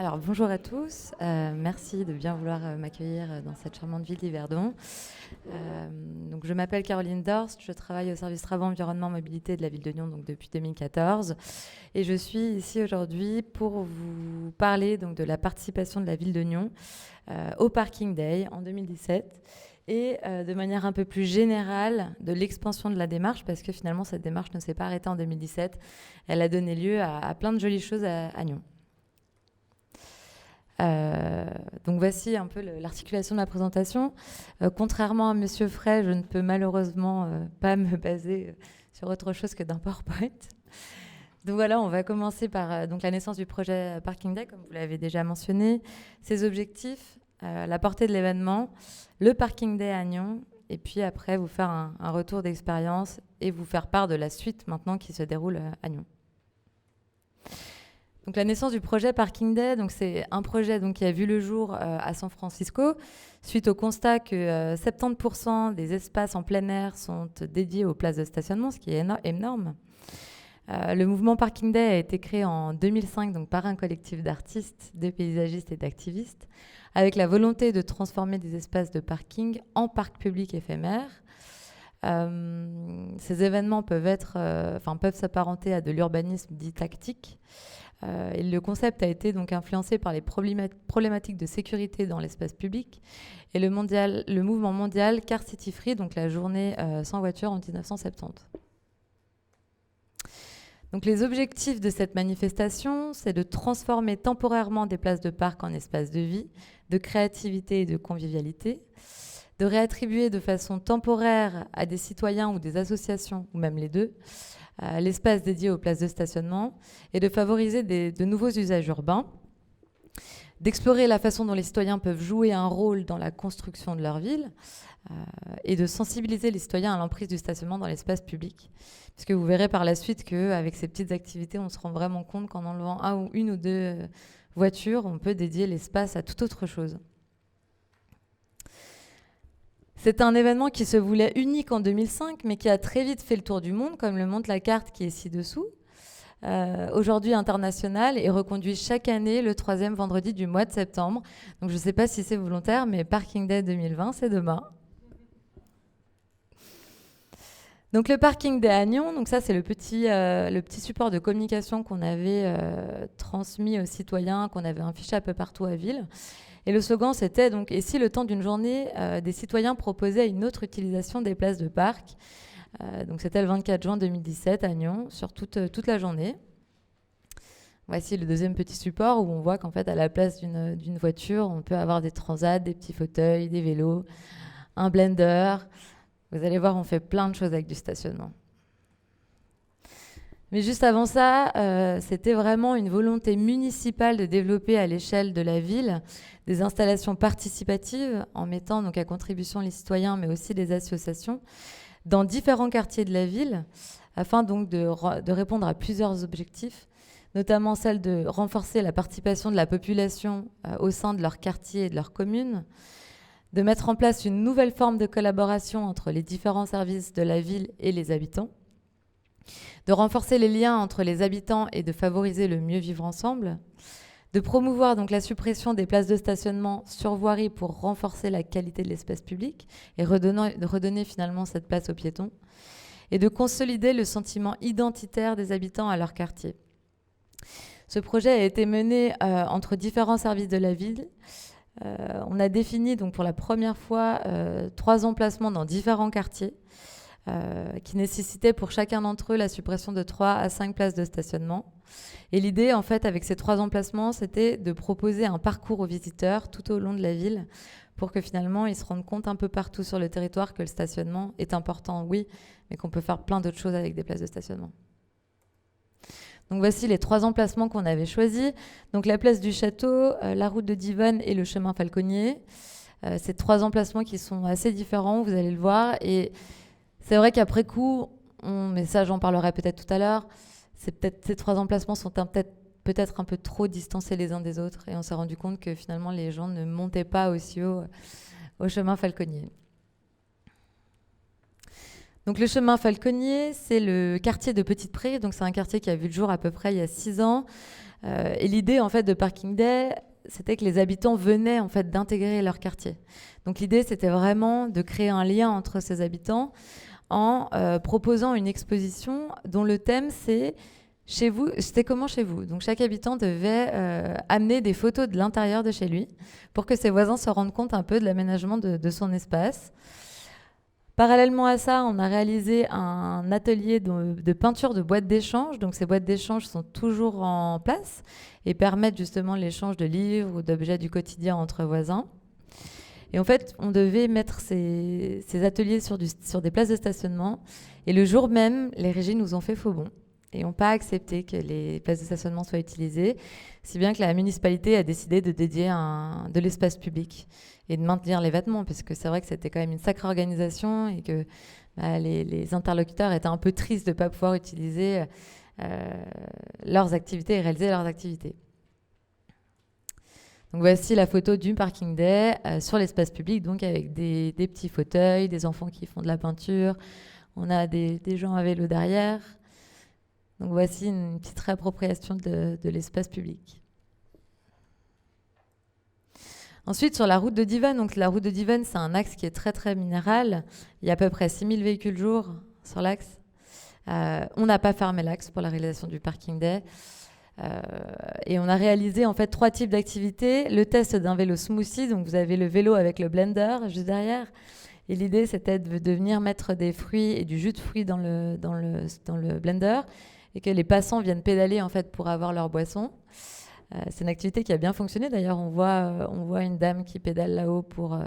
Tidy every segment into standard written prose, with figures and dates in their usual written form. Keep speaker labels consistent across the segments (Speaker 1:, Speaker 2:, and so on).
Speaker 1: Alors bonjour à tous, merci de bien vouloir m'accueillir dans cette charmante ville d'Yverdon. Donc je m'appelle Caroline Dorst, je travaille au service Travaux, Environnement, Mobilité de la ville de Nyon donc depuis 2014 et je suis ici aujourd'hui pour vous parler donc de la participation de la ville de Nyon au Parking Day en 2017 et de manière un peu plus générale de l'expansion de la démarche parce que finalement cette démarche ne s'est pas arrêtée en 2017, elle a donné lieu à plein de jolies choses à Nyon. Donc voici un peu l'articulation de ma présentation. Contrairement à Monsieur Frey, je ne peux malheureusement pas me baser sur autre chose que d'un PowerPoint. Donc voilà, on va commencer par donc la naissance du projet Parking Day, comme vous l'avez déjà mentionné, ses objectifs, la portée de l'événement, le Parking Day à Nyon, et puis après vous faire un retour d'expérience et vous faire part de la suite maintenant qui se déroule à Nyon. Donc la naissance du projet Parking Day, donc c'est un projet donc, qui a vu le jour à San Francisco, suite au constat que 70% des espaces en plein air sont dédiés aux places de stationnement, ce qui est énorme. Le mouvement Parking Day a été créé en 2005 donc, par un collectif d'artistes, de paysagistes et d'activistes, avec la volonté de transformer des espaces de parking en parcs publics éphémères. Ces événements peuvent s'apparenter à de l'urbanisme dit tactique. Et le concept a été donc influencé par les problématiques de sécurité dans l'espace public et le mouvement mondial Car City Free, donc la journée sans voiture en 1970. Donc les objectifs de cette manifestation, c'est de transformer temporairement des places de parc en espaces de vie, de créativité et de convivialité, de réattribuer de façon temporaire à des citoyens ou des associations, ou même les deux, l'espace dédié aux places de stationnement et de favoriser de nouveaux usages urbains, d'explorer la façon dont les citoyens peuvent jouer un rôle dans la construction de leur ville et de sensibiliser les citoyens à l'emprise du stationnement dans l'espace public. Puisque vous verrez par la suite qu'avec ces petites activités, on se rend vraiment compte qu'en enlevant une ou deux voitures, on peut dédier l'espace à toute autre chose. C'est un événement qui se voulait unique en 2005, mais qui a très vite fait le tour du monde, comme le montre la carte qui est ci-dessous. Aujourd'hui international et reconduit chaque année le 3e vendredi du mois de septembre. Donc je ne sais pas si c'est volontaire, mais Parking Day 2020, c'est demain. Donc le Parking Day à Nyon, donc ça c'est le petit support de communication qu'on avait transmis aux citoyens, qu'on avait affiché un peu partout à ville. Et le slogan, c'était donc « Et si le temps d'une journée, des citoyens proposaient une autre utilisation des places de parc ?» Donc c'était le 24 juin 2017 à Nyon, sur toute la journée. Voici le deuxième petit support où on voit qu'en fait, à la place d'une voiture, on peut avoir des transats, des petits fauteuils, des vélos, un blender. Vous allez voir, on fait plein de choses avec du stationnement. Mais juste avant ça, c'était vraiment une volonté municipale de développer à l'échelle de la ville des installations participatives en mettant donc à contribution les citoyens, mais aussi les associations, dans différents quartiers de la ville, afin donc de répondre à plusieurs objectifs, notamment celle de renforcer la participation de la population au sein de leur quartier et de leur commune, de mettre en place une nouvelle forme de collaboration entre les différents services de la ville et les habitants, de renforcer les liens entre les habitants et de favoriser le mieux vivre ensemble, de promouvoir donc la suppression des places de stationnement sur voirie pour renforcer la qualité de l'espace public et de redonner finalement cette place aux piétons, et de consolider le sentiment identitaire des habitants à leur quartier. Ce projet a été mené entre différents services de la ville. On a défini donc pour la première fois 3 emplacements dans différents quartiers, qui nécessitait pour chacun d'entre eux la suppression de 3 à 5 places de stationnement. Et l'idée, en fait, avec ces 3 emplacements, c'était de proposer un parcours aux visiteurs tout au long de la ville pour que finalement, ils se rendent compte un peu partout sur le territoire que le stationnement est important, oui, mais qu'on peut faire plein d'autres choses avec des places de stationnement. Donc voici les 3 emplacements qu'on avait choisis. Donc la place du Château, la route de Divonne et le chemin Falconnier. Ces 3 emplacements qui sont assez différents, vous allez le voir. Et c'est vrai qu'après coup, mais ça j'en parlerai peut-être tout à l'heure, ces 3 emplacements sont peut-être un peu trop distancés les uns des autres et on s'est rendu compte que finalement les gens ne montaient pas aussi haut au chemin Falconnier. Donc le chemin Falconnier, c'est le quartier de Petite Prairie, donc c'est un quartier qui a vu le jour à peu près il y a 6 ans. Et l'idée en fait de Parking Day, c'était que les habitants venaient en fait d'intégrer leur quartier. Donc l'idée c'était vraiment de créer un lien entre ces habitants en proposant une exposition dont le thème c'est chez vous, c'était comment chez vous. Donc chaque habitant devait amener des photos de l'intérieur de chez lui pour que ses voisins se rendent compte un peu de l'aménagement de son espace. Parallèlement à ça, on a réalisé un atelier de peinture de boîtes d'échange. Donc ces boîtes d'échange sont toujours en place et permettent justement l'échange de livres ou d'objets du quotidien entre voisins. Et en fait, on devait mettre ces ateliers sur des places de stationnement. Et le jour même, les régies nous ont fait faux bond et n'ont pas accepté que les places de stationnement soient utilisées, si bien que la municipalité a décidé de dédier de l'espace public et de maintenir les vêtements, parce que c'est vrai que c'était quand même une sacrée organisation et que les interlocuteurs étaient un peu tristes de ne pas pouvoir utiliser leurs activités et réaliser leurs activités. Donc voici la photo du Parking Day sur l'espace public, donc avec des petits fauteuils, des enfants qui font de la peinture, on a des gens à vélo derrière. Donc voici une petite réappropriation de l'espace public. Ensuite, sur la route de Divonne, donc la route de Divonne, c'est un axe qui est très très minéral. Il y a à peu près 6000 véhicules jour sur l'axe. On n'a pas fermé l'axe pour la réalisation du Parking Day. Et on a réalisé en fait 3 types d'activités. Le test d'un vélo smoothie, donc vous avez le vélo avec le blender juste derrière. Et l'idée, c'était de venir mettre des fruits et du jus de fruits dans le blender et que les passants viennent pédaler en fait pour avoir leur boisson. C'est une activité qui a bien fonctionné. D'ailleurs, on voit une dame qui pédale là-haut pour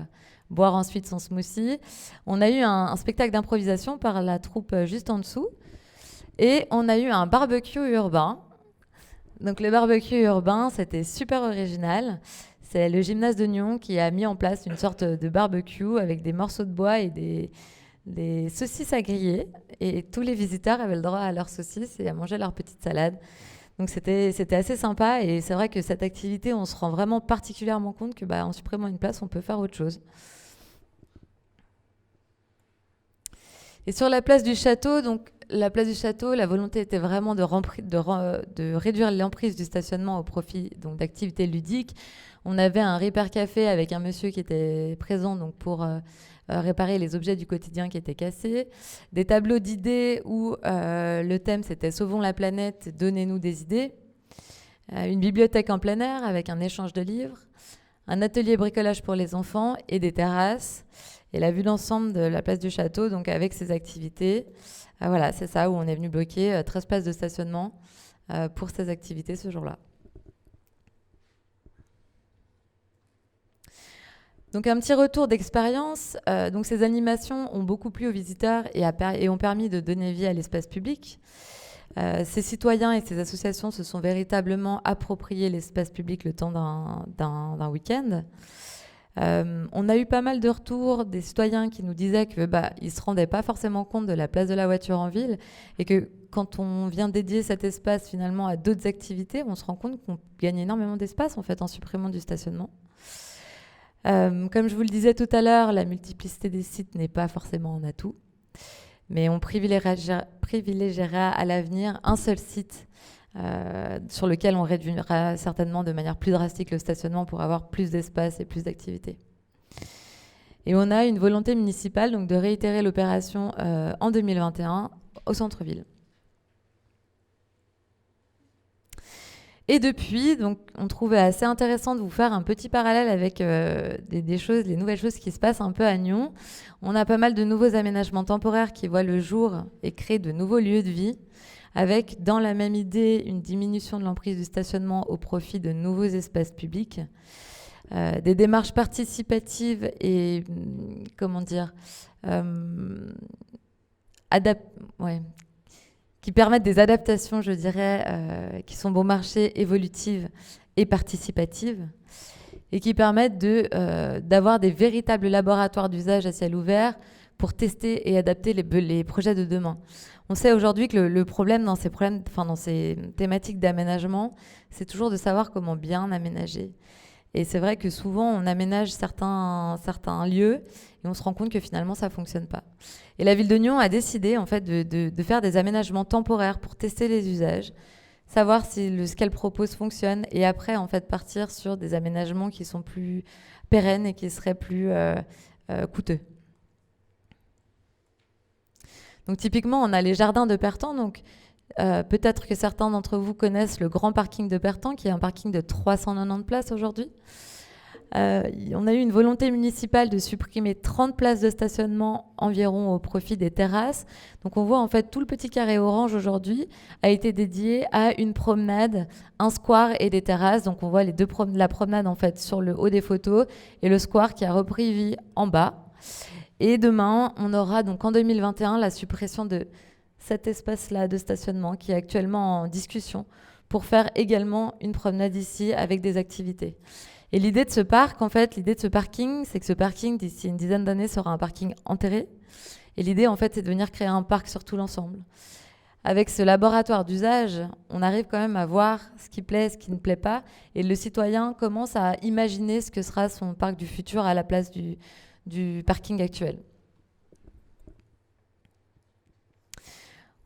Speaker 1: boire ensuite son smoothie. On a eu un spectacle d'improvisation par la troupe juste en dessous. Et on a eu un barbecue urbain. Donc le barbecue urbain, c'était super original. C'est le gymnase de Nyon qui a mis en place une sorte de barbecue avec des morceaux de bois et des saucisses à griller. Et tous les visiteurs avaient le droit à leurs saucisses et à manger leur petite salade. Donc c'était assez sympa et c'est vrai que cette activité, on se rend vraiment particulièrement compte que en supprimant une place, on peut faire autre chose. Et sur la place du château, donc la place du château, la volonté était vraiment de réduire l'emprise du stationnement au profit donc d'activités ludiques. On avait un repair café avec un monsieur qui était présent donc pour réparer les objets du quotidien qui étaient cassés, des tableaux d'idées où le thème c'était Sauvons la planète, donnez-nous des idées, une bibliothèque en plein air avec un échange de livres, un atelier bricolage pour les enfants et des terrasses, et la vue d'ensemble de la place du château, donc avec ces activités. Voilà, c'est ça, où on est venu bloquer 13 places de stationnement pour ces activités ce jour-là. Donc un petit retour d'expérience. Donc ces animations ont beaucoup plu aux visiteurs et ont permis de donner vie à l'espace public. Ces citoyens et ces associations se sont véritablement appropriés l'espace public le temps d'un week-end. On a eu pas mal de retours des citoyens qui nous disaient qu'ils ne se rendaient pas forcément compte de la place de la voiture en ville et que quand on vient dédier cet espace finalement à d'autres activités, on se rend compte qu'on gagne énormément d'espace en fait en supprimant du stationnement. Comme je vous le disais tout à l'heure, la multiplicité des sites n'est pas forcément un atout, mais on privilégiera à l'avenir un seul site sur lequel on réduira certainement de manière plus drastique le stationnement pour avoir plus d'espace et plus d'activités. Et on a une volonté municipale donc, de réitérer l'opération en 2021 au centre-ville. Et depuis, donc, on trouvait assez intéressant de vous faire un petit parallèle avec les nouvelles choses qui se passent un peu à Nyon. On a pas mal de nouveaux aménagements temporaires qui voient le jour et créent de nouveaux lieux de vie, avec, dans la même idée, une diminution de l'emprise du stationnement au profit de nouveaux espaces publics, des démarches participatives et, qui permettent des adaptations, je dirais, qui sont bon marché, évolutives et participatives, et qui permettent d'avoir des véritables laboratoires d'usage à ciel ouvert pour tester et adapter les projets de demain. On sait aujourd'hui que le problème dans ces thématiques d'aménagement, c'est toujours de savoir comment bien aménager. Et c'est vrai que souvent, on aménage certains lieux et on se rend compte que finalement, ça ne fonctionne pas. Et la ville de Nyon a décidé en fait, de faire des aménagements temporaires pour tester les usages, savoir si ce qu'elle propose fonctionne, et après, en fait, partir sur des aménagements qui sont plus pérennes et qui seraient plus coûteux. Donc typiquement, on a les jardins de Pertan. Donc, peut-être que certains d'entre vous connaissent le grand parking de Pertan, qui est un parking de 390 places aujourd'hui. On a eu une volonté municipale de supprimer 30 places de stationnement environ au profit des terrasses. Donc on voit en fait tout le petit carré orange aujourd'hui a été dédié à une promenade, un square et des terrasses. Donc on voit la promenade en fait sur le haut des photos et le square qui a repris vie en bas. Et demain, on aura donc en 2021 la suppression de cet espace-là de stationnement qui est actuellement en discussion pour faire également une promenade ici avec des activités. Et l'idée de ce parc, en fait, l'idée de ce parking, c'est que ce parking, d'ici une dizaine d'années, sera un parking enterré. Et l'idée, en fait, c'est de venir créer un parc sur tout l'ensemble. Avec ce laboratoire d'usage, on arrive quand même à voir ce qui plaît, ce qui ne plaît pas. Et le citoyen commence à imaginer ce que sera son parc du futur à la place du parking actuel.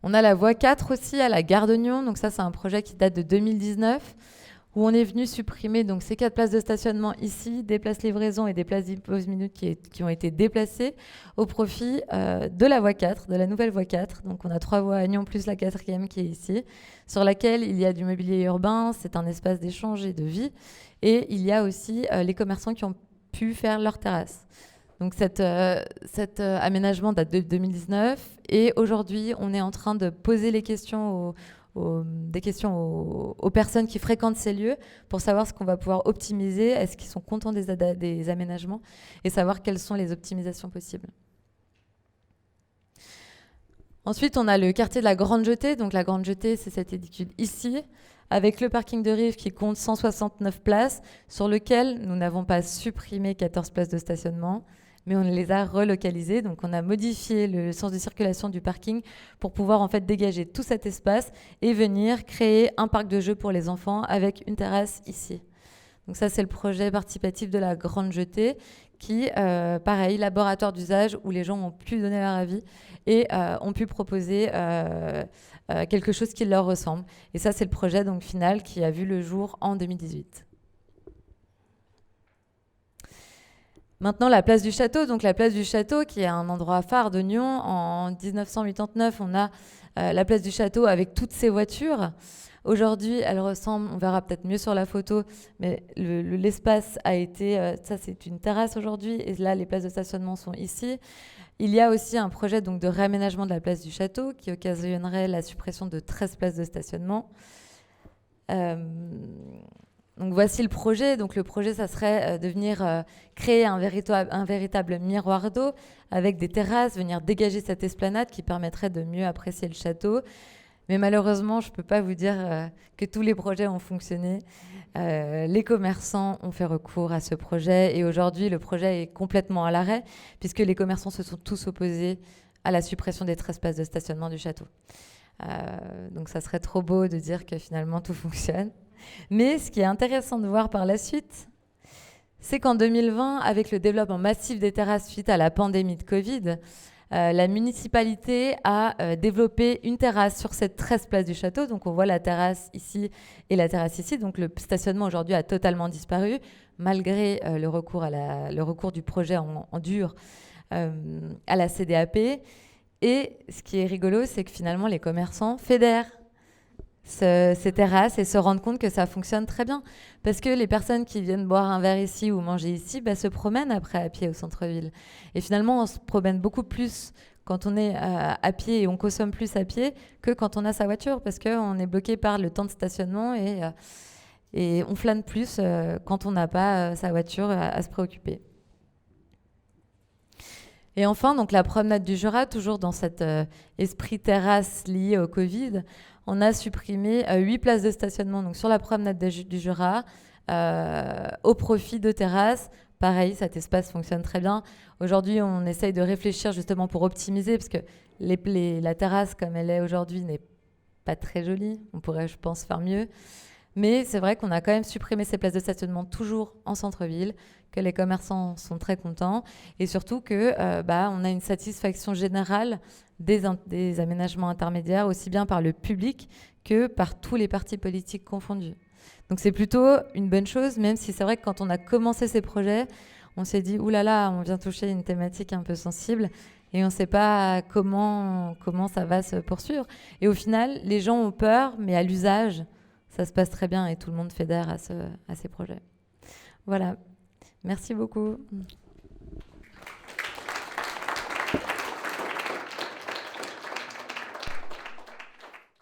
Speaker 1: On a la voie 4 aussi à la gare de Nyon. Donc ça, c'est un projet qui date de 2019. Où on est venu supprimer donc, ces 4 places de stationnement ici, des places livraison et des places d'impose minute qui ont été déplacées au profit de la voie 4, de la nouvelle voie 4. Donc on a 3 voies à Nyon plus la 4e qui est ici, sur laquelle il y a du mobilier urbain, c'est un espace d'échange et de vie. Et il y a aussi les commerçants qui ont pu faire leur terrasse. Donc cet aménagement date de 2019 et aujourd'hui on est en train de poser les questions aux personnes qui fréquentent ces lieux pour savoir ce qu'on va pouvoir optimiser, est-ce qu'ils sont contents des aménagements et savoir quelles sont les optimisations possibles. Ensuite, on a le quartier de la Grande Jetée. Donc la Grande Jetée, c'est cette édicule ici, avec le parking de Rive qui compte 169 places, sur lequel nous n'avons pas supprimé 14 places de stationnement, mais on les a relocalisés. Donc on a modifié le sens de circulation du parking pour pouvoir en fait dégager tout cet espace et venir créer un parc de jeux pour les enfants avec une terrasse ici. Donc ça, c'est le projet participatif de la Grande Jetée qui, pareil, laboratoire d'usage où les gens ont pu donner leur avis et ont pu proposer quelque chose qui leur ressemble. Et ça, c'est le projet donc, final qui a vu le jour en 2018. Maintenant, la place du Château. Donc la place du Château, qui est un endroit phare de Nyon. En 1989, on a la place du Château avec toutes ses voitures. Aujourd'hui, elle ressemble, on verra peut-être mieux sur la photo, mais l'espace a été... ça, c'est une terrasse aujourd'hui, et là, les places de stationnement sont ici. Il y a aussi un projet donc, de réaménagement de la place du Château qui occasionnerait la suppression de 13 places de stationnement. Donc voici le projet. Donc le projet, ça serait de venir créer un véritable miroir d'eau avec des terrasses, venir dégager cette esplanade qui permettrait de mieux apprécier le château. Mais malheureusement, je ne peux pas vous dire que tous les projets ont fonctionné. Les commerçants ont fait recours à ce projet et aujourd'hui, le projet est complètement à l'arrêt puisque les commerçants se sont tous opposés à la suppression des 13 places de stationnement du château. Donc ça serait trop beau de dire que finalement tout fonctionne. Mais ce qui est intéressant de voir par la suite, c'est qu'en 2020, avec le développement massif des terrasses suite à la pandémie de Covid, la municipalité a développé une terrasse sur cette 13 places du château. Donc on voit la terrasse ici et la terrasse ici. Donc le stationnement aujourd'hui a totalement disparu, malgré le recours du projet en dur à la CDAP. Et ce qui est rigolo, c'est que finalement les commerçants fédèrent ces terrasses et se rendent compte que ça fonctionne très bien. Parce que les personnes qui viennent boire un verre ici ou manger ici se promènent après à pied au centre-ville. Et finalement, on se promène beaucoup plus quand on est à pied et on consomme plus à pied que quand on a sa voiture parce qu'on est bloqué par le temps de stationnement et on flâne plus quand on n'a pas sa voiture à se préoccuper. Et enfin, donc la promenade du Jura, toujours dans cet esprit terrasse lié au Covid, on a supprimé 8 places de stationnement donc sur la promenade du Jura au profit de terrasses. Pareil, cet espace fonctionne très bien. Aujourd'hui, on essaye de réfléchir justement pour optimiser parce que la terrasse comme elle est aujourd'hui n'est pas très jolie. On pourrait, je pense, faire mieux. Mais c'est vrai qu'on a quand même supprimé ces places de stationnement toujours en centre-ville, que les commerçants sont très contents et surtout que on a une satisfaction générale des aménagements intermédiaires, aussi bien par le public que par tous les partis politiques confondus. Donc c'est plutôt une bonne chose, même si c'est vrai que quand on a commencé ces projets, on s'est dit, oulala, on vient toucher une thématique un peu sensible et on ne sait pas comment ça va se poursuivre. Et au final, les gens ont peur, mais à l'usage, ça se passe très bien et tout le monde fédère à ces projets. Voilà. Merci beaucoup.